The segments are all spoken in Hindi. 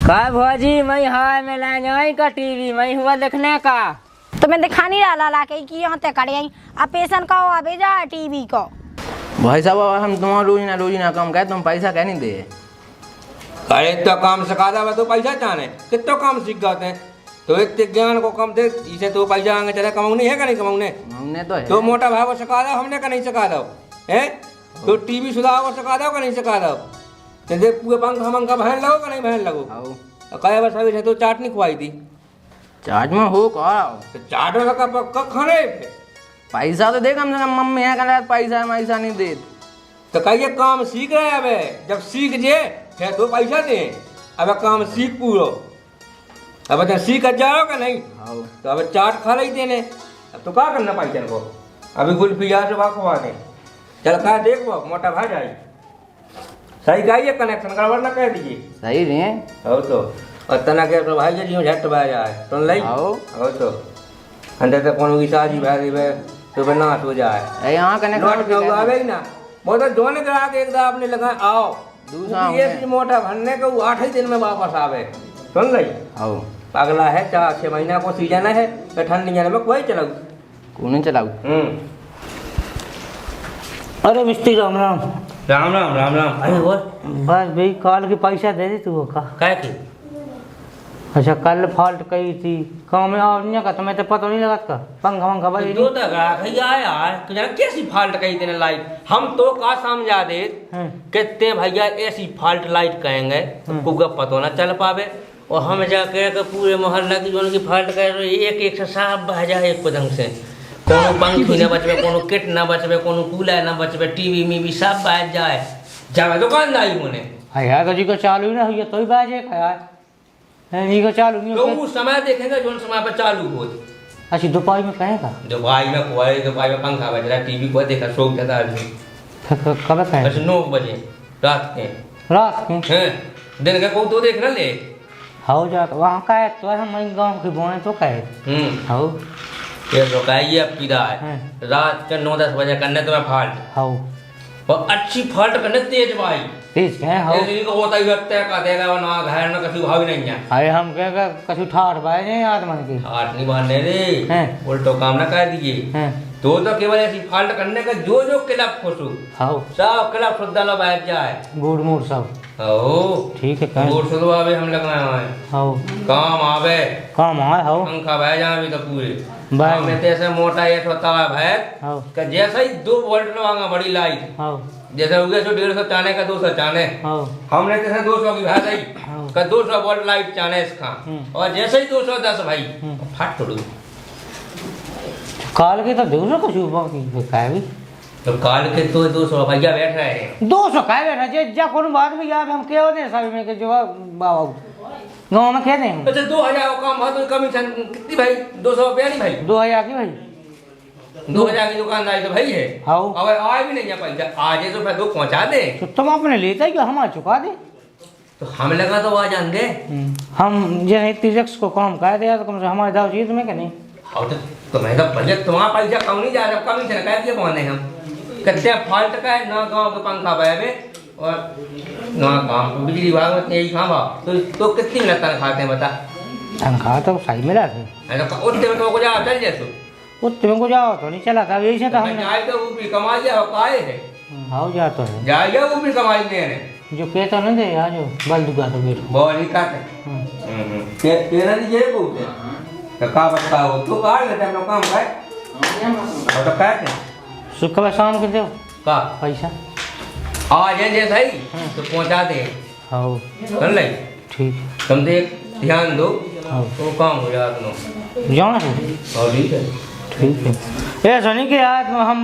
का भौजी मैं हाय में लाइन आई का टीवी मैं हुआ देखने का तो मैं दिखा नहीं रहा ला के कि यहाँ तक कर आई अब पेशन का हुआ भेजा है टीवी को। भाई साहब हम तुम्हारा रोजीना काम कहे तुम पैसा कह नहीं दे। अरे तो काम सिखा दे तो पैसा चाहने कितना काम सीख जाते हैं तो इतने ज्ञान को कम दे इसे तो पैसा आगे चले कमाऊनी है का नहीं कमाऊने हमने तो है। तो मोटा भाई को सिखा दो हमने का नहीं सिखा दो है तो टीवी सुधार को सिखा दो का नहीं सिखा दो जैसे पूरे पंखा मंखा बहन लगो का नहीं बहन लगो कहे बस अभी तो चाट नहीं खुआई थी चार्ज में हो का तो चाट में कब खाने पैसा तो दे कम से कम मम्मी है कहला पैसा पैसा नहीं दे तो कहिए काम सीख रहे हैं अब जब सीख जे फिर तो पैसा दे अब काम सीख पूरो अब जब सीख जाओ का नहीं तो अब चाट खा रही देने अब तो क्या करना पैसा को अभी गुल्फी से खवा दे चल खा देखो मोटा भाई जाए सही कहिए कनेक्शन गड़बड़ ना कह दीजिए सही नहीं है हो तो और तना के तो भाई जी झट बह जाए तो नहीं हो तो अंदर तक कौन की शादी बह गई तो फिर नाश हो जाए यहाँ कनेक्शन आवे ही ना वो तो दोनों ग्राहक एक दाब ने लगा आओ दूसरा ये मोटा भरने को 8 ही दिन में वापस आवे सुन रही आओ अगला है 4-6 महीना को सीजन है तो ठंडी जाने में कोई चलाऊ कौन चलाऊ। अरे मिस्त्री राम राम राम राम राम राम अरे वो बस भाई कल के पैसा दे दी तू वो का क्या की अच्छा कल फॉल्ट कही थी काम में और नहीं का तुम्हें तो पता नहीं लगा का पंखा पंखा भाई दो तक आया यार तुझे कैसी फाल्ट कही तेने लाइट हम तो का समझा दे कहते भैया ऐसी फाल्ट लाइट कहेंगे तो पता ना चल पावे और हम जाके पूरे मोहल्ला की जो की फाल्ट कर एक से साफ बह जाए एक पदंग से कोनो पंखी न बचबे कोनो किट न बचबे कोनो कूलर न बचबे टीवी में भी सब बह जाए जावे दुकानदारी होने यार तो जी को चालू ना हुई तो ही बाजे यार जी को चालू नहीं तो उस समय देखेंगे जो समय पर चालू हो अच्छा दोपहर में कहेगा दोपहर में कोई दोपहर में पंखा बज रहा टीवी को देखा सो जाता आदमी कब कहे 9 बजे रात के हैं दिन का को तो देख ना ले हो जाता वहाँ का है तो हम गाँव के बोने तो कहे हो ये तो कहिए अब पीदा है रात के 9-10 बजे करने तुम्हें फाल्ट हो और अच्छी फाल्ट करने तेज भाई तेज है हो को होता ही व्यक्ति का देगा वो ना घर ना कभी भाव नहीं है अरे हम कह कछु ठाठ बाय नहीं आत्मा की हाथ नहीं बांधने रे उल्टो काम ना कर दीजिए तो केवल ऐसी फाल्ट करने का जो क्लब खुश हो सब क्लब शुद्ध लो बैठ जाए गुड़ मूड सब हो ठीक है गुड़ शुद्ध आवे हम लगाए हैं हो काम आवे हो पंखा बह जाए भी तो पूरे भाई में जैसे मोटा ये होता है भैंस का जैसे ही 2 वोल्ट लगाऊंगा बड़ी लाइट जैसे हो गया 150 चाने का 200 चाने हमने जैसे 200 की भैंस आई का 200 वोल्ट लाइट चाने इसका और जैसे ही 210 भाई फट छोड़ू काल के तो 200 कुछ का भी तो काल के तो 200 भैया बैठ रहे हैं 200 का बैठा जे जा कौन बात भी यार हम क्या होते सब में के जो बाबा गांव में कहते हैं अच्छा 2000 काम है तो कमीशन कितनी भाई 200 रुपया नहीं भाई 2000 की भाई 2000 की दुकानदारी तो भाई है हाँ अगर आए भी नहीं है पैसा आज तो फिर 2 पहुंचा दे तो तुम अपने लेता ही हम आ चुका दे तो हम लगा तो आ जाएंगे हम जैसे तिरक्स को काम कर दिया तो कम से हमारे दाव चाहिए तुम्हें क्या नहीं और तो मैं तो बजट तुम्हारा पैसा कम नहीं जा रहा कमीशन कह दिए पहुंचे हम कच्चे फाल्ट का है ना गाँव के पंखा बह में और ना काम बिजली विभाग में यही काम तो कितनी मिनट तनख्वाह हैं बता तनख्वाह तो सही मिला थे उतने में तो जाओ चल जैसो उतने को जाओ तो नहीं चला था यही से तो हमने जाए तो वो भी कमाई है काहे है हाँ जा तो है जाइए वो भी कमाई में है जो कहता नहीं दे आज बल दुगा तो बेट बहुत ही काट तेरा नहीं ये बोलते तो का बता हो तो काट लेते हम लोग काम है और तो काट सुबह शाम के दो का पैसा आज है जैसा ही तो पहुंचा दे हाँ सुन ले ठीक तुम देख ध्यान दो हाँ तो काम हो जाए दोनों जाना है और ठीक है ऐसा नहीं कि यार हम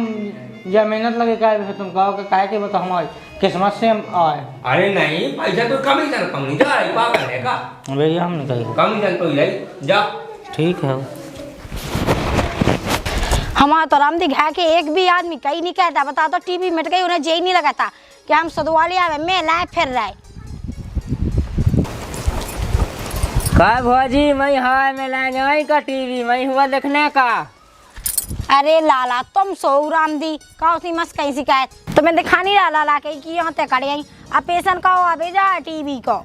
या मेहनत लगे क्या तुम कहो कि काहे के बता हमारी किस्मत से हम आए अरे नहीं पैसा तो कमीशन कम नहीं जा रही पागल है का भैया हमने कही कमीशन तो ही जा ठीक है हमारा तो रामदी घा के एक भी आदमी कहीं नहीं कहता बता तो टीवी मिट गई उन्हें यही नहीं लगाता कि हम सदवालिया में मैं लाए फिर रहे का भौजी मैं हाय में लाइन आई का टीवी मैं हुआ देखने का अरे लाला तुम सो रामदी का उसी मस्त कहीं शिकायत तो मैं दिखा नहीं रहा लाला के कि यहाँ तक कर आई अब पेशन का हुआ भेजा है टीवी को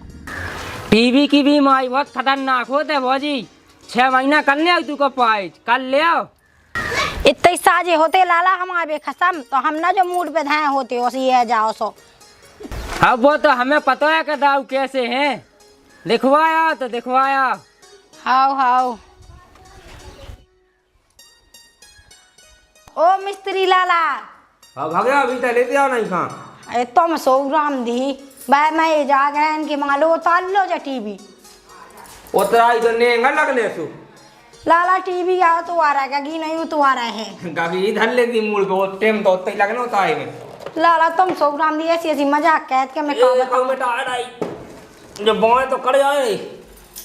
टीवी की भी माई बहुत खतरनाक होते भौजी। 6 महीना कर ले तू को पाइज कर ले आओ। इतने साजे होते लाला हमारे खसम तो हम ना जो मूड पे धाए होते उसी है जाओ सो। अब वो तो हमें पता है कि दाऊ कैसे हैं। दिखवाया तो दिखवाया। हाउ हाउ ओ मिस्त्री लाला। अब भगया अभी तक लेते आओ नहीं खा। अरे तुम सोग्राम दी भाई मैं जा गए इनके मालो उतार लो जा टीवी। उतरा इधर नेंगा लगने सु लाला टीवी आओ तो आ रहा है नहीं तो आ रहा है। गागी इधर ले दी मूल को टेम तो उतना ही लगना होता है में। लाला तुम सोग्राम दी ऐसी ऐसी मजाक कहत के मैं का बताऊं। बेटा आ रही जो बोए तो कर आए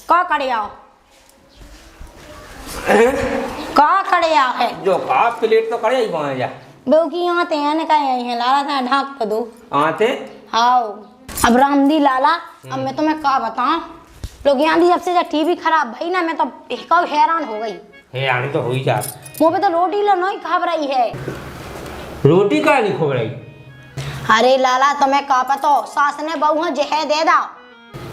का करे आओ का करे आओ है जो का प्लेट तो करे ही बोए जा बेवकी आते हैं ने कहे हैं लाला था ढाक कर दो आते। हाउ अब रामदी लाला अब मैं तुम्हें का बताऊं लोग यहाँ दी जब से जब टीवी खराब भाई ना मैं तो कब हैरान हो गई। हे आनी तो हुई जा मुँह पे तो रोटी लो नहीं खा रही है। रोटी का नहीं खो रही। अरे लाला तुम्हें का पता सास ने बहू जह दे दा।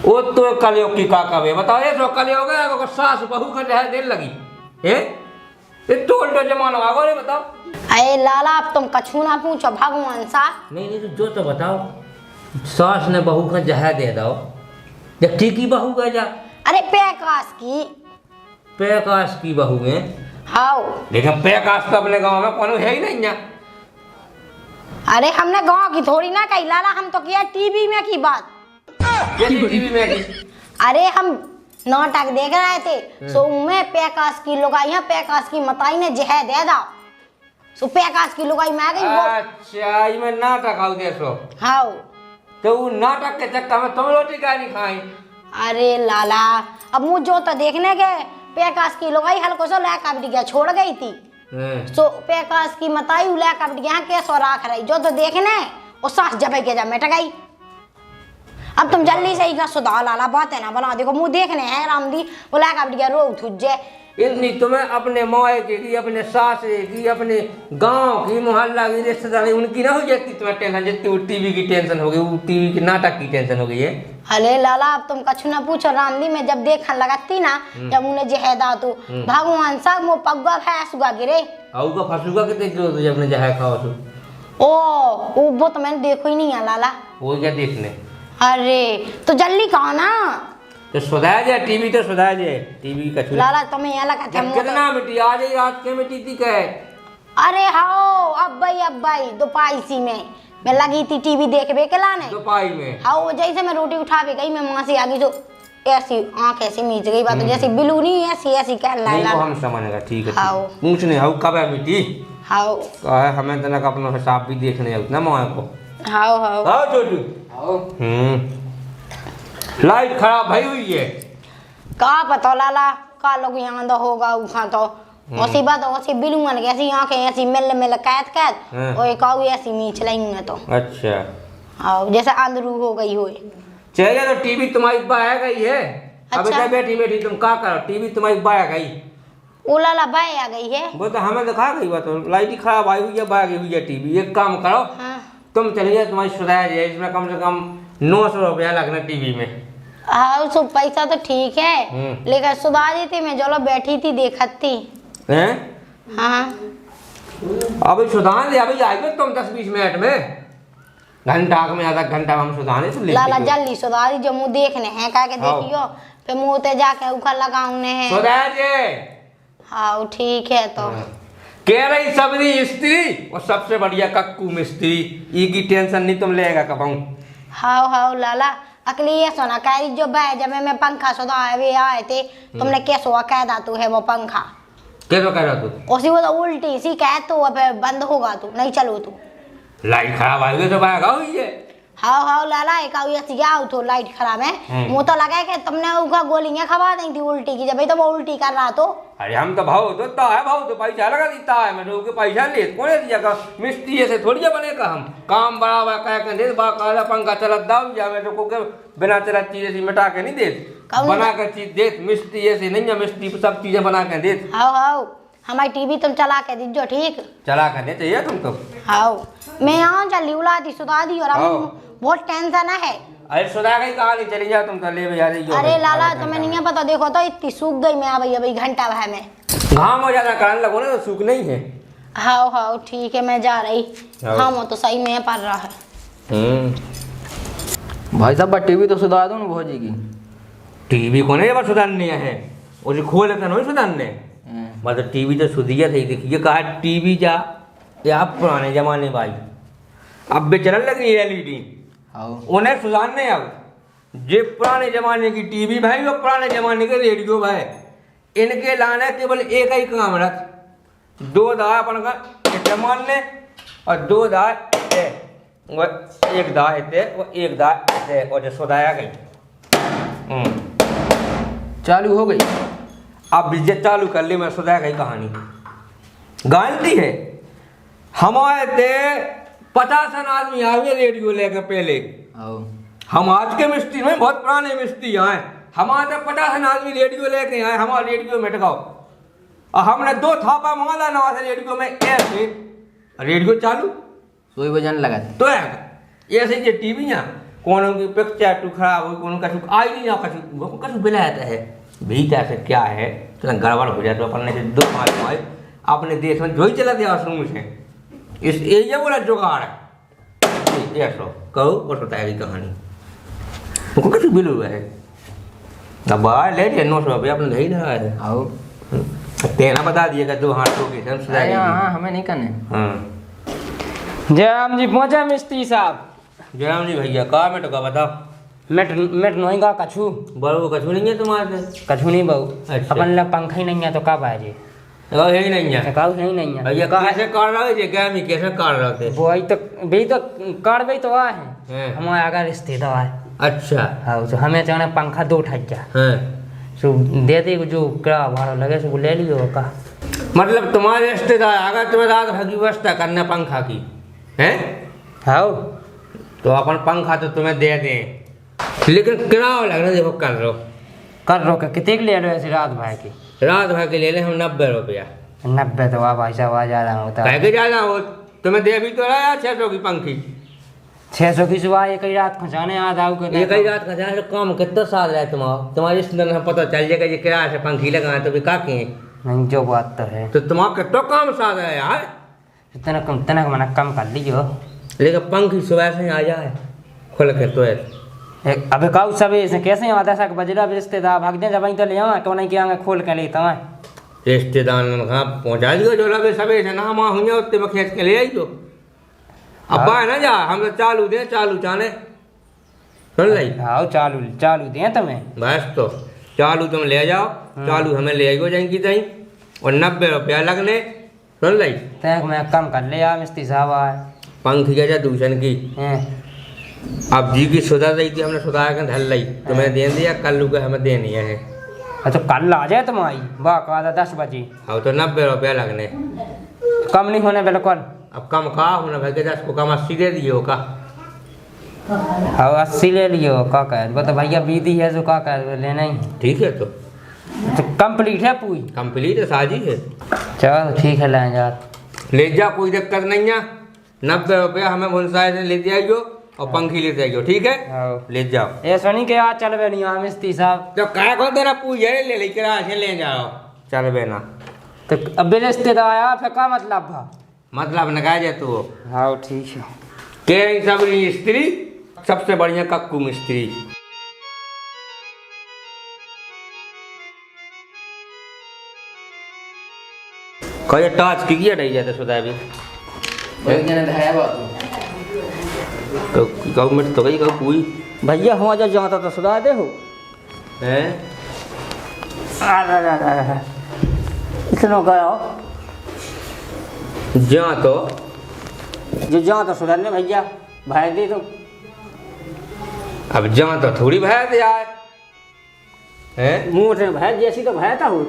वो तो कलयोग की का कवे बताओ ये तो कलयोग है को सास बहू का जहर देने लगी है। ये टोल जमाना आ गए बताओ। अरे लाला अब तुम कछू ना पूछो भगवान सा। नहीं जो तो बताओ सास ने बहू का जहर दे दो जब ठीक ही बहू का जा। अरे पैकास की बहू में हाउ लेकिन पैकास तो अपने गांव में कौन है ही नहीं है। अरे हमने गांव की थोड़ी ना कही लाला हम तो किया टीवी में की बात। टीवी में की अरे हम नाटक देख रहे थे सो में पैकास की लुगाई पैकास की मताई ने जहर दे दा सो पैकास की लुगाई में आ गई वो। अच्छा ये नाटक आओ देखो। हाउ तो वो नाटक के चक्कर में तुम रोटी का नहीं खाई। अरे लाला अब मुझ जो तो देखने के पैकास की लुगाई हल्को सो लै कबड्डी छोड़ गई थी सो पैकास की मताई उला कबड्डी कैसो राख रही जो तो देखने वो सांस जबे के जब मिट गई। अब तुम जल्दी से ही का सुधा लाला बात है ना बना देखो मुंह देखने हैं रामदी उला कबड्डी रोग थुजे। इतनी तुम्हें अपने मायके की अपने सासे की अपने गांव की मोहल्ला की रिश्तेदारी उनकी ना हो जाती तुम्हें टेंशन जितनी टीवी की टेंशन हो गई वो टीवी की नाटक की टेंशन हो गई है। अरे लाला अब तुम कछु ना पूछो रामदी में जब देखने लगाती ना जब उन्हें जहदा तो भगवान सा वो पग्गा फैसुगा गिरे आऊ का फसुगा कितने किलो तो जब ने जहां खाओ तो ओ वो तो मैंने देखो ही नहीं है लाला। वो क्या देखने। अरे तो जल्दी कहो ना तो सुधार जाए टीवी तो सुधार जाए टीवी का लाला तुम्हें यहाँ लगा था कितना मिट्टी आ जाए रात के मिट्टी थी कहे। अरे हाओ अब भाई दोपाइसी में मैं लगी थी टीवी देखबे के लाने दोपाई में हाओ जैसे मैं रोटी उठा भी गई मैं वहां से आगे जो ऐसी आंख ऐसी मीच गई बात जैसे बिलूनी ऐसी कह नहीं वो हम समझेगा ठीक है हाओ पूछ नहीं हाउ कब है मिट्टी हाओ कहे हमें तना अपना हिसाब भी देखने उतना मोए को। हाओ हाओ हाओ छोटू हाओ लाइट खराब भई हुई है का पता लाला का लोग यहाँ दो होगा उखा तो उसी बात उसी बिलून कैसी आंखें ऐसी मिल कैद और एक आऊ ऐसी मीच लेंगे तो। अच्छा हाओ जैसे आंदरू हो गई होए। चलिए तो टीवी तुम्हारी बाया गई है। अब अच्छा। बैठी बैठी तुम क्या करो टीवी तुम्हारी बाया गई ओ लाला बाय आ गई है वो तो हमें दिखा गई बात लाइट ही खराब आई हुई है बाया गई हुई है टीवी। एक काम करो हाँ तुम चलिए तुम्हारी सुधार जाए इसमें कम से कम 900 रुपया लगना टीवी में। हाँ सो पैसा तो ठीक है लेकिन सुधा दी थी मैं जो बैठी थी देखत थी हैं हाँ अभी सुधार दे अभी आएंगे तुम 10-20 मिनट में घंटा में आधा घंटा हम सुधारे तो ले लाला जल्दी सुधा दी जो मुँह देखने हैं कह के देखियो फिर मुँह ते जाके उखा लगाउने हैं। सुधार जे हाँ ठीक है तो कह रही सबरी स्त्री और सबसे बढ़िया कक्कू मिस्त्री ई की टेंशन नहीं तुम लेगा कबाऊ। हाँ हाँ लाला अकली ये सुना कह जो भाई जब मैं पंखा सुधा आए थे तुमने कैसो कह दा तू है वो पंखा कैसे कह रहा तू उसी वो तो उल्टी सी कह तू अब बंद होगा तू नहीं चलो तू लाइट खराब आई तो बाया हुई है। हाँ हाँ लाला एक आओ तो लाइट खराब है मुँह तो लगा के तुमने उनका गोलियां खवा दी थी उल्टी की जब भाई तो वो उल्टी कर रहा तो। अरे हम तो भाव तो है भाव तो पैसा लगा देता है मैं लोगों के पैसा ले कौन दिया मिस्त्री से थोड़ी बनेगा हम काम बड़ा हुआ कह के दे काला पंखा चलत दाऊ या मैं लोगों के बिना चलत चीजें से मिटा के नहीं दे बना कर चीज दे मिस्त्री ऐसे नहीं है मिस्त्री सब चीजें बना के दे। हाँ हाँ हमारी टीवी तुम चला के दीजो ठीक चला कर दे चाहिए तुम तो। हाँ मैं यहाँ चली उला दी सुधा दी और अब बहुत टेंशन है। अरे सुधा गई कहानी चली जाओ तुम तो ले भैया अरे लाला तुम्हें नहीं पता, देखो तो इतनी सूख गई मैं अभी घंटा भर में। घाम हो ज्यादा कराने लगो ना तो सूख नहीं है। हाँ हाँ ठीक है, मैं जा रही। हाँ वो तो सही में पड़ रहा है। भाई साहब टीवी तो सुधार दो ना भौजी की। टीवी को नहीं सुधारने है, उसे खोल कर नहीं सुधारने। मतलब टीवी तो सुधिया थी, देखिए कहा टीवी जा या पुराने जमाने भाई अब बेचने लगी एलईडी, उन्हें सुधारने। अब जे पुराने जमाने की टीवी भाई वो पुराने जमाने के रेडियो भाई, इनके लाने केवल एक ही काम रख, 2 दाए अपन का इस्तेमाल ने और 2 दाए वो 1 दाए थे वो 1 दाए थे और जो सुधाया गई चालू हो गई। अब बिजत चालू कर ली, मैं सुधा गई कहानी गांधी है। हमारे थे 50 आदमी आए रेडियो लेकर पहले। हम आज के मिस्त्री में बहुत पुराने मिस्त्री आए, हमारे 50 आदमी रेडियो लेके आए, हमारे रेडियो में टकाओ और हमने 2 थापा माला नवा से रेडियो में ऐसे रेडियो चालू सोई बजाने लगा तो ऐसे ये टीवी यहाँ कोनो की पिक्चर टू खराब हो, कोनो कछु आई नहीं ना कछु बिलाता है भीतर से क्या है तो गड़बड़ हो जाए तो अपन ने 2 मालूम आए अपने देश में जो ही चला दिया शुरू से इस ये बोला जुगाड़ है ऐसा कहो और बताएगी कहानी उनको कछु बिल हुआ है अब ले जाए 900 रुपया अपने नहीं रहा है। आओ तेना बता दिएगा 2 हाथों के हाँ हमें नहीं करने। हाँ जयराम जी पहुंचा मिस्त्री साहब। जयराम जी भैया कहा मैं तो का बताओ मेट नहीं का कछु बड़ो कछु नहीं है तुम्हारे कछु नहीं बहु। अच्छा। अपन लग पंखा ही नहीं है तो कब आए जी यही नहीं है काऊ ही नहीं है भैया कैसे कर रहे थे क्या मैं कैसे कर रहे थे वही तो कर वही तो आए हैं। हैं हमारे अगर रिश्तेदार है। अच्छा हाँ तो हमें चाहना पंखा 2 ठज्जा हाँ सो दे दे जो क्या भाड़ा लगे सो ले लियो का। मतलब तुम्हारे रिश्तेदार अगर तुम्हें रात भर की व्यवस्था करना पंखा की है हाँ तो अपन पंखा तो तुम्हें दे दें लेकिन किराया लगना देखो कर रो के कितने ले रहे रात भाई की रात भर के ले लें हम 90 रुपया। 90 तो वाह भाई साहब ज़्यादा होता कह के ज़्यादा हो तुम्हें दे भी तो रहा 600 की पंखी 600 की सुबह एक ही रात खचाने आ जाओ के एक ही रात खचाने से कम कितना साल है तुम्हारे रिश्तेदार में पता चल जाएगा ये किराया से पंखी लगाए तो भी काके नहीं जो बात तो है तो तुम्हारा कितना काम साल है यार तना मना कम कर लीजिए लेकिन पंखी सुबह से आ जाए खुल के तो अबे काऊ सब ऐसे कैसे यहाँ 10 बजरा रिश्तेदार भाग दे जब तो ले आवा तो नहीं किया खोल के लेता है रिश्तेदार में कहाँ पहुँचा दियो जो लगे सब ऐसे ना माँ हुई उतने में खींच के ले आई तो अब है ना जा हम तो चालू दे चालू चाने सुन ली हाँ चालू दे तुम्हें बस तो चालू तुम ले जाओ चालू हमें ले आइयो जाएंगी तहीं और 90 रुपया लगने सुन ली तैक मैं कम कर ले यार मिस्त्री साहब आए पंखी का दूषण की अब जी की सुधा रही थी हमने सुधा के ढल ली तुम्हें दे दिया कल को हमें देनी है। अच्छा कल आ जाए तुम आई वाह कहा 10 बजे हाँ तो 90 रुपया लगने कम नहीं होने बिल्कुल। अब कम कहा होना भाई के 10 को कम 80 दे दिए हो का हाँ 80 ले लियो का कह वो तो भैया बीती है जो का कह लेना ही ठीक है तो कंप्लीट है पूरी कंप्लीट है साजी है चलो ठीक है ले जा ले जा कोई दिक्कत नहीं है 90 रुपया हमें भुनसाए से ले जाइयो और पंखी ले जाइयो ठीक है ले जाओ ये सुनी के आज चल नहीं यहाँ मिस्त्री साहब तो क्या को तेरा पूजा ले लेकर आके ले जाओ चल बेना तो अब रिश्तेदार आया फिर का मतलब भा मतलब न कहा जाए तू हाँ ठीक है के सब स्त्री सबसे बढ़िया कक्कू मिस्त्री कहे टच की किया रही जाते सुधा भी गवर्नमेंट तो गई कोई भैया हम जब जाता तो सुधा दे हो हैं इतना गया जा तो जो जा तो सुधा ने भैया भाई दे तो अब जा तो थोड़ी भैया दे यार हैं मोटे भैंस जैसी तो भैंस हो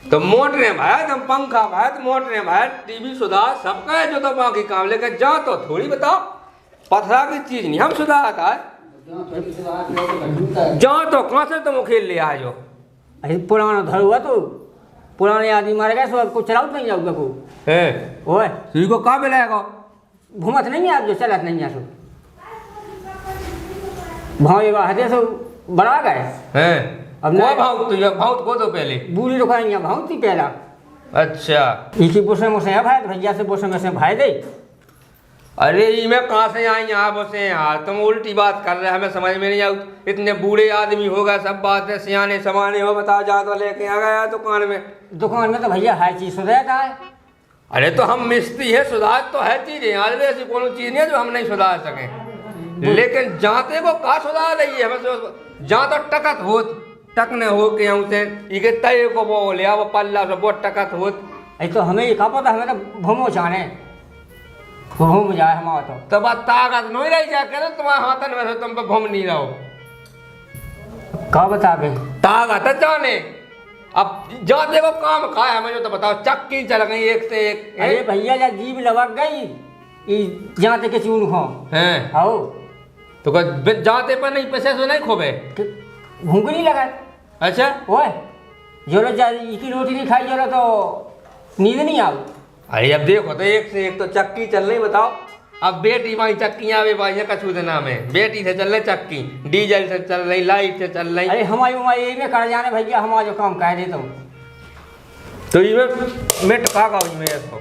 तो मोटरे भाई तुम पंखा भाई तो मोटरे भाई टीवी सुधार सबका है जो तो बाकी काम लेकर जा तो थोड़ी बताओ पथरा की चीज नहीं हम सुधारता है जा तो कहाँ से तुम खेल ले आ जाओ अरे पुराना घर हुआ तो पुराने आदमी मारे गए सो कुछ चलाओ नहीं जाओगे को है ओए तुझे को कहाँ मिलाएगा घूमत नहीं है आप जो चलत नहीं है सो भाव ये हजे से बड़ा गए हैं अब वो नहीं- भाव को तो पहले बूढ़ी रुकाई भाव थी पहला अच्छा इसी बोसे मुझसे है भाई भैया से बोसे में से भाई दे अरे ये मैं कहाँ से आई यहाँ बसे यार तुम उल्टी बात कर रहे हैं हमें समझ में नहीं आऊ इतने बूढ़े आदमी हो गए सब बात है सियाने समाने हो बताओ जा तो लेके आ गया दुकान में दुकान में तो भैया हर चीज सुधारता है। अरे तो हम मिस्त्री है सुधार तो है चीजें आज भी ऐसी कोनो चीज नहीं है जो हम नहीं सुधार सकें लेकिन जाते को का सुधार रही है हमें जहाँ तो टकत हो टकने हो के यहाँ से इके तय को बोले वो पल्ला से वो टकत हो ऐ तो हमें का पता हमें तो भूमो चाने घूम जाए हमारा तो बात ताकत नहीं रही जाके तो तुम्हारे हाथन में से तुम पे घूम नहीं रहो का बता बे ताकत जाने अब जाते को काम खाया मुझे तो बताओ चक्की चल गई एक से एक अरे भैया जब जीभ लग गई ये जाते के चून खो हैं आओ तो जाते पर नहीं पैसे से नहीं खोबे भूख नहीं लगा अच्छा ओए जोरो की रोटी नहीं खाई जोरो तो नींद नहीं आओ अरे अब देखो तो एक से एक तो चक्की चल रही बताओ अब बेटी माई चक्कियां वे भाई कछू देना में बेटी से चल रही चक्की डीजल से चल रही लाइट से चल रही अरे हमारी यही में कर जाने भैया हमारा जो काम कह देता हूँ तो ये मैं टका का में इसको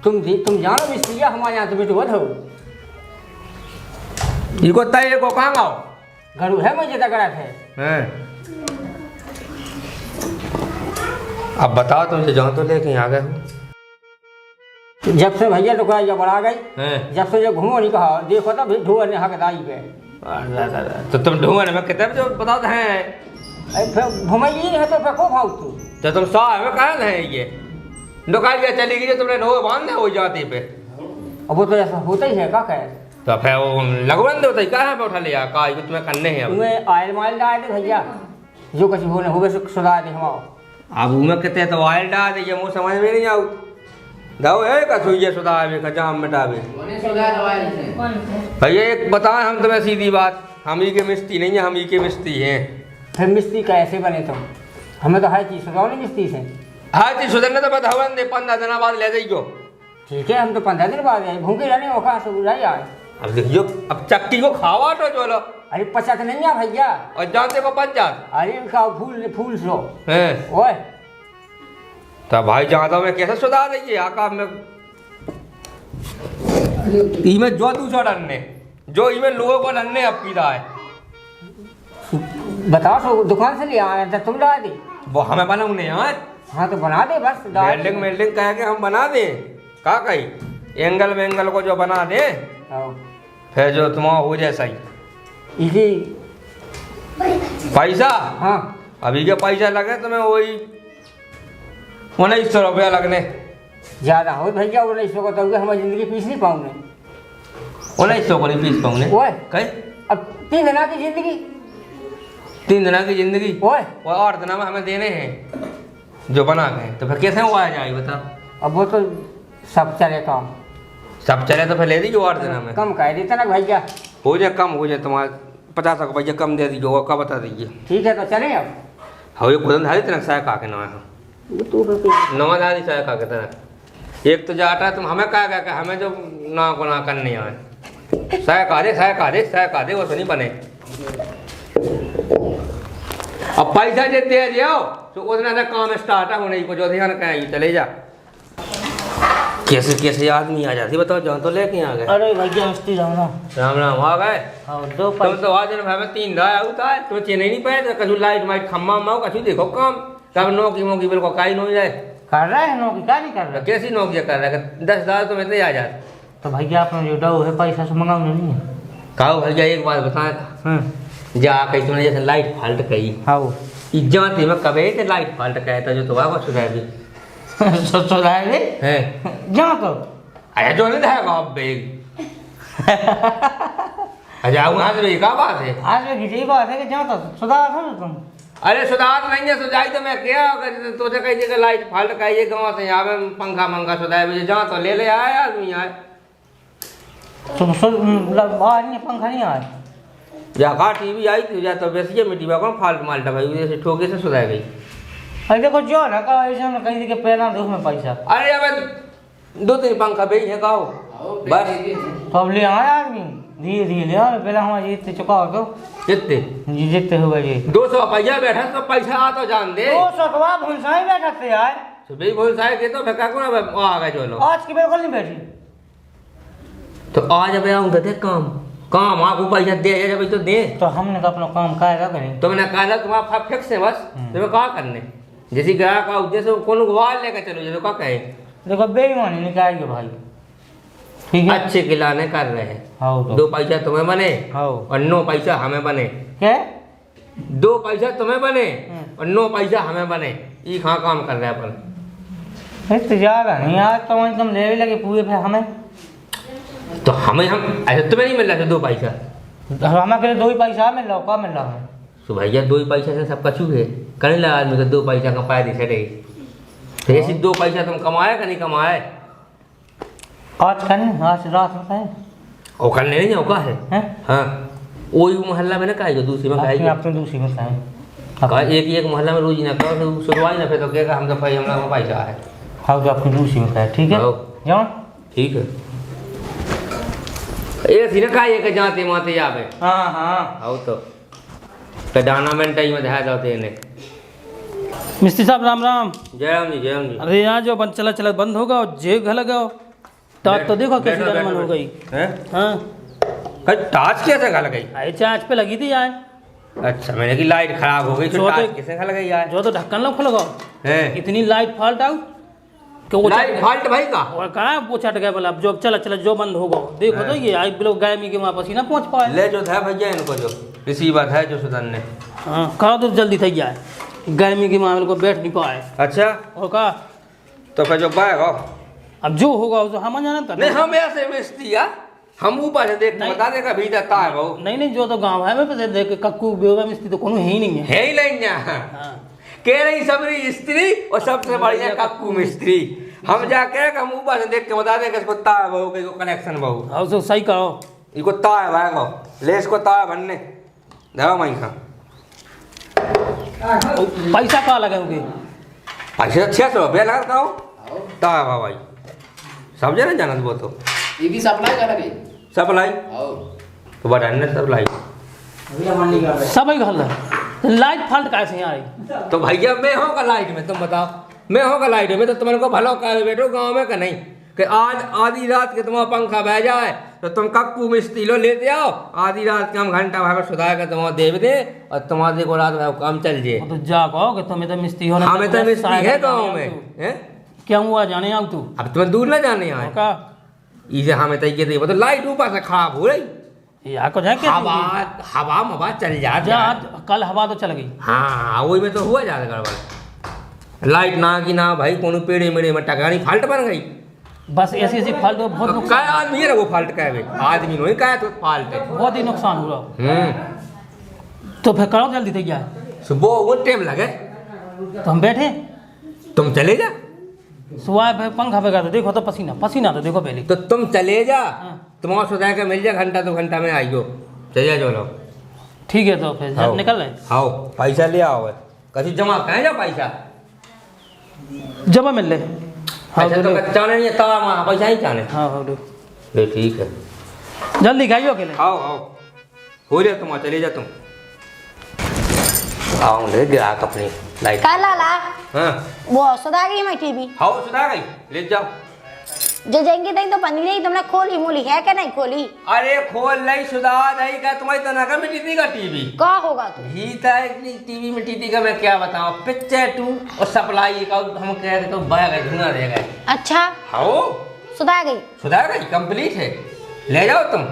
तुम जानो मिस्त्री हमारे यहाँ तो बेटो हो इको तय को कहाँ गाओ घरू है मुझे तक है हैं अब बताओ तुम जहाँ तो लेके आ गए हो जब से भैया टुकड़ा जब बढ़ा गई हैं जब से जो घूमो नहीं कहा देखो तो भी धुआं ने हकदाई पे तो तुम ढूंढने में कितने जो बताओ तो हैं अरे फिर घुमाई है तो फिर को भाव तू तो तुम साह में कहा है ये दुकान ये चली गई तुमने ढो बांधे हो जाती पे अब वो तो ऐसा होता ही है का कहे तो फिर वो लगवन दे कहा है उठा लिया का ये तुम्हें करने हैं अब तुम्हें आयल मायल डाल दे भैया जो कुछ होने होवे सुधार दे हमारा अब उमें कितने तो ऑयल डाल दीजिए मुँह समझ में नहीं आऊ दाओ है का सुइए सुधार का जाम मिटावे भैया एक बताएं हम तुम्हें सीधी बात हम ही के मिस्त्री नहीं है हम ही के मिस्त्री हैं फिर मिस्त्री कैसे बने तुम हमें तो हर चीज़ सुधारो नहीं मिस्त्री से हाँ जी सुधरने तो बताओ दे 15 दिन बाद ले जाइयो ठीक है हम तो 15 दिन बाद आए भूखे रहने वो कहाँ से बुझाई आए अब देखियो अब चक्की को खावा तो चलो अरे 50 नहीं है भैया और जानते को 50 अरे खाओ फूल फूल सो हैं ओए तो भाई जानता मैं कैसे सुधार रही है आका में इमें जो दूसरा डरने जो इमें लोगों को डरने अब की रहा है बताओ सो दुकान से ले आए तो तुम डाल दी वो हमें बनाऊंगे यार हाँ तो बना दे बस डाल दे। वेल्डिंग वेल्डिंग कह के हम बना दें का कही एंगल वेंगल को जो बना दे आओ। फिर जो तुम्हारा हो जैसा ही इसी पैसा हाँ अभी के पैसा लगे तुम्हें वही 1900 रुपया लगने ज़्यादा हो भैया वो नहीं सो तो हमारी ज़िंदगी पीस नहीं पाऊंगे 1900 को नहीं पीस पाऊंगे ओए कहे अब 3 दिन की ज़िंदगी 3 दिन की जिंदगी ओए और 8 दिन में हमें देने हैं जो बना के तो फिर कैसे हुआ जाए बताओ अब वो तो सब चले काम सब चले तो फिर ले दीजिए 8 दिन में कम कह देते ना भैया हो जाए कम हो जाए तुम्हारे 50 रुपया कम दे दीजिए का बता दीजिए ठीक है तो चले अब हाँ ये खुद धारी तरह साया का के नवा नवा धारी साया का के तरह एक तो जाटा तुम हमें कहा क्या हमें जो ना को ना करनी है साया का दे वो तो नहीं बने अब पैसा देते हैं जाओ तो उतना ना काम स्टार्ट है होने को जो ध्यान कहें चले जा कैसे कैसे आदमी आ जाती बताओ जान तो लेके आ गए अरे भैया मिस्त्री राम राम राम राम आ गए हाँ दो तुम तो आज भाई में 3 दाया होता है तो चेन्नई नहीं पाए कछु लाइट वाइट खम्मा माओ कछु देखो काम तब नौकी मोकी बिल्कुल काई नहीं जाए कर रहा है नौकरी क्या नहीं कर रहा कैसी नौकरी कर रहा है 10 दाल तो मैं आ जाते तो भैया अपना जो डो है पैसा से मंगाओ नहीं है कहो भैया एक बात बताए जा कही तुमने जैसे लाइट फाल्ट कही हाँ जाते में कभी तो लाइट फाल्ट कहता जो तो वाह सुधार भी सुधार दे है जा तो अरे जो नहीं था आप बेग अच्छा वहाँ से का बात है आज में घिटी बात है कि जा तो सुधार हो तुम अरे सुधार नहीं है सुधाई तो मैं क्या अगर तो कही जगह लाइट फाल्ट कही गाँव से यहाँ पंखा मंखा सुधार भी जा तो ले आए आदमी आए बाहर नहीं पंखा नहीं आया या का टीवी आई थी या तो वैसे मिट्टी कौन फाल्ट माल्टा भाई जैसे ठोके से सुधार गई अरे देखो जो ना का ऐसा ना कहीं के पहला दुख में पैसा अरे अब 2-3 पंखा बेच है कहो बस तो अब ले आया आदमी धीरे धीरे ले आओ, पहले हमारे जितने चुकाओ तो कितने जी जितने हुए जी 200 पैसा बैठा तो पैसा आ तो जान दे 200 तो आप भुनसाई बैठते यार, सुबह बोल साहब के तो फेंका को ना आ गए चलो आज की बिल्कुल नहीं बैठी। तो आज अब आऊंगा थे काम आपको पैसा दे जब तो दे तो हमने तो अपना काम कायदा करें। तो मैंने कहा तुम्हारा फिक्स है बस तुम्हें क्या करने जैसे ग्राहक का उद्देश्य कौन ग्वाल लेकर चलो जैसे क्या कहे देखो बेईमानी निकाल के भाई, ठीक है अच्छे खिलाने कर रहे हैं हाँ तो 2 पैसा तुम्हें बने हाँ और 9 पैसा हमें बने क्या 2 पैसा तुम्हें बने और 9 पैसा हमें बने ये कहाँ काम कर रहे हैं अपन इतने ज़्यादा नहीं यार, कम से कम ले लगे पूरे फिर हमें तो हमें हम ऐसे तुम्हें नहीं मिल रहा था 2 पैसा हमें के लिए 2 ही पैसा मिल रहा, क्या मिल रहा है तो भैया 2 ही पैसा से सब कछू है करने लगा आदमी को 2 पैसा का फायदे से रही तो ऐसे 2 पैसा तुम कमाए का नहीं कमाए आज करने आज रात में है और करने नहीं होगा है हैं हाँ वही मोहल्ला में ना कहेगा दूसरी में अपने कहेगा आप तो दूसरी में है कहा एक मोहल्ला में रोज ना करो तो शुरुआत ना फिर तो कहेगा हम तो भाई हम लोग को पैसा है हाँ तो अपनी दूसरी में है, ठीक है हाँ। जाओ ठीक है ये थी ना कहा कि जाते माते जावे हाँ हाँ आओ तो डाना मिनट ही में देखा जाते इन्हें मिस्त्री साहब राम राम। जय राम जी अरे यहाँ जो बंद चला चला बंद होगा और जे घर लगाओ टाट तो देखो कैसी रमन हो गई। हैं हाँ टाच कैसे खा गई आई चार्ज पे लगी थी यार, अच्छा मैंने की लाइट खराब हो गई तो जो टाच तो- कैसे खा गई यार जो तो ढक्कन लो खोलो हैं इतनी लाइट फॉल्ट आउ कि वो लाइट फॉल्ट भाई का और कहा वो छट गया बोला अब जो चला चला जो बंद होगा देखो तो ये आई लोग गाय के वहाँ पसीना पहुँच पाए। ले जो था भैया इनको जो रिसीवर है जो सुधन ने हाँ कहा तो जल्दी थी जाए गर्मी के मामले को बैठ नहीं पाए अच्छा और कहा तो फिर जो पाएगा अब जो होगा वो तो हम जाना नहीं हम ऐसे बेचती यार हम ऊपर से देख नहीं। बता देगा भीतर ता है बहु नहीं नहीं जो तो गाँव है मैं पता देख कक्कू बेवा मिस्त्री तो कोनो है ही नहीं है। है ही नहीं यहाँ हाँ कह रही सबरी स्त्री और सबसे बढ़िया कक्कू मिस्त्री हम जाके हम ऊपर से देख के बता दें कि इसको ता है बहु को कनेक्शन बहु और तो सही कहो इसको ता है भाई को ले इसको ता है बनने देखो माई का पैसा कहाँ लगाओगे अच्छा 600 रुपया लगाता हूँ ता है भाई समझे ना जानत वो तो ये भी सप्लाई कर रही सप्लाई आओ तो बढ़ाने सप्लाई सब ही घर है लाइट फाल्ट कैसे यहाँ आई तो भैया मैं होगा लाइट में तुम बताओ मैं होगा लाइट में तो तुम्हारे को भलो कर बैठो गाँव में का नहीं कि आज आधी रात के तुम्हारा पंखा बह जाए तो तुम कक्कू मिस्त्री लो लेते आओ आधी रात के हम घंटा भर में सुधार कर तुम्हारा देव दे और तुम्हारे को रात में काम चल जाए वो तो जा कहो कि तुम्हें तो मिस्त्री हो हमें तो मिस्त्री है गाँव में हैं? क्या हुआ जाने आओ तू अब तुम्हें दूर ना जाने आए का इसे हमें तय दे तो लाइट ऊपर से खराब हो रही यहाँ को जाए हवा हवा मवा चल जा जाती कल हवा तो चल गई हाँ वही में तो हुआ ज्यादा गड़बड़ लाइट ना की ना भाई कोनो पेड़े मेड़े में टकानी फाल्ट बन गई बस ऐसी ऐसी फाल्ट हो, बहुत अब नुकसान काय आदमी है ना वो फाल्ट का है आदमी नहीं का तो फाल्ट है बहुत ही नुकसान हुआ तो फिर करो जल्दी थी क्या सुबह वो टाइम लगे तो हम बैठे तुम चले जा सुबह पे पंखा पे तो देखो तो पसीना पसीना तो देखो पहले तो तुम चले जा हाँ। तुम्हारा सुधा के मिल जाए घंटा 2 घंटा में आइयो चलिए चलो ठीक है तो फिर आओ। निकल रहे आओ पैसा ले आओ कभी जमा कहें जा पैसा जब मिल ले हाँ अच्छा तो चाने नहीं तार मार पैसा ही चाने हाँ हाँ दो। ले ठीक है जल्दी खाइयो अकेले आओ आओ हो जाए तुम चले जा तुम आओ ले ग्राहक अपनी लाइट का लाला हाँ वो सुधा गई मैं टीवी आओ सुधा गई ले जाओ जो जाएंगे देख तो बनी नहीं तुमने खोली मोली है क्या नहीं खोली अरे खोल नहीं सुधा नहीं का तुम्हारी तना का मिट्टी का टीवी का होगा तू ही टीवी में टीवी का मैं क्या बताऊं पिक्चर 2 और सप्लाई का हम कह रहे तो बह गए धुआं दे गए अच्छा आओ सुधा गई सुधा गई कंप्लीट है ले जाओ तुम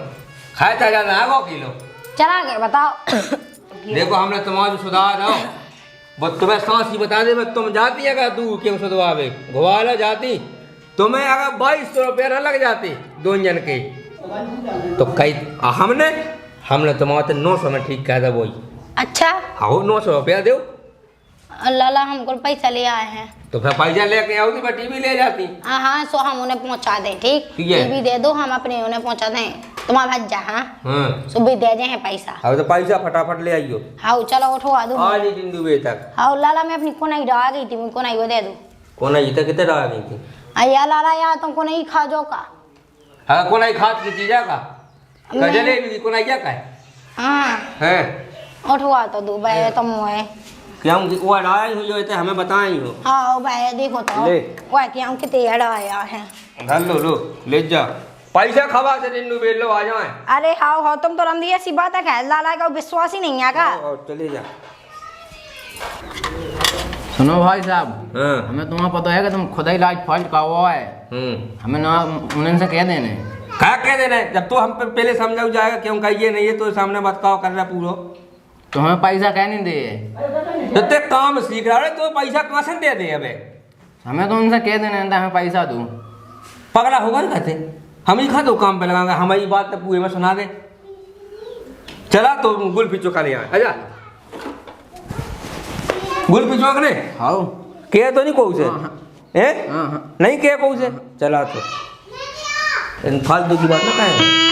खाए चा जाना आगो किलो चला गए बताओ देखो हमने तुम्हारा सुधार दो वो तुम्हें सांस ही बता दे मैं तुम जाती है अगर तू क्यों सुधवावे घुवाला जाती तुम्हें अगर 2200 रुपया न लग जाते 2 जन के तो कई हमने तुम्हारे 900 में ठीक कह दे वही अच्छा आओ 900 रुपया दो लाला हमको पैसा ले आए हैं तो फिर पैसा लेके आओ तो टीवी ले जाती हाँ हाँ सो हम उन्हें पहुंचा दें ठीक ठीक है। टीवी दे दो हम अपने उन्हें पहुंचा दें तुम्हारा भज्जा हाँ हाँ सुबह दे जाए पैसा अब तो पैसा फटाफट ले आइयो हाँ चलो उठवा दो आज ही दिन दुबे तक हाँ लाला मैं अपनी कोनाई डरा गई थी कोनाई वो दे दो कोना जी तक कितने रहा गई थी अया लाला यार तुमको नहीं खा जो का हाँ कोना ही खाद की चीजा का मैं- जलेबी को नहीं क्या कहे हाँ हैं उठवा तो दो भाई तुम है क्या वो अड़ाई हुई हो तो हमें बताई हो हाँ भाई देखो तो ले। वह क्या कितने अड़ाया है धर लो ले जा पैसा खवा से दिन बेल लो आ जाए अरे हाँ हो तुम तो रमदी ऐसी बात है खैर लाला का विश्वास ही नहीं है का और चले जा सुनो भाई साहब हाँ हमें तुम्हें पता है कि तुम खुद ही लाइट फॉल्ट का हुआ है हमें ना उन्हें कह देने क्या कह देना है जब तो हम पे पहले समझाऊ जाएगा क्यों कहिए नहीं है तो सामने बताओ कर रहा पूरा तो हमें पैसा कह नहीं दे तो ते काम सीख रहा है तो पैसा कहाँ से दे दे अबे हमें तो उनसे कह देने हमें पैसा दो पगला होगा ना कहते हम ही खा दो काम पे लगाएंगे हमारी बात तो पूरे में सुना दे चला तो गुल्फी चौका ले आए आजा गुल्फी चौक ने हाँ के तो नहीं कहू से हाँ, हाँ। नहीं के कहू से चला तो फालतू की बात ना कहे